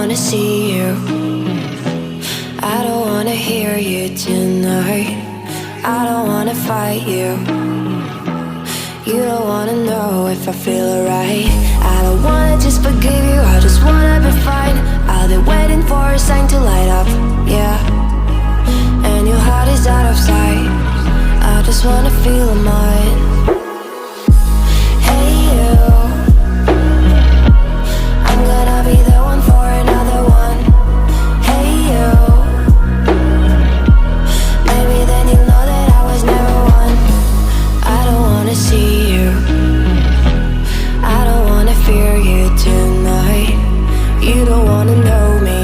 wanna see you. I don't wanna hear you tonight. I don't wanna fight you. You don't wanna know if I feel alright. I don't wanna just forgive you, I just wanna be fine. I'll be waiting for a sign to light up, yeah. And your heart is out of sight. I just wanna feel mine. Hey you, I'm gonna be the one for another one. Hey you, maybe then you'll know that I was never one. I don't wanna see you, I don't wanna fear you tonight. You don't wanna know me,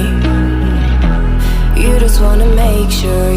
you just wanna make sure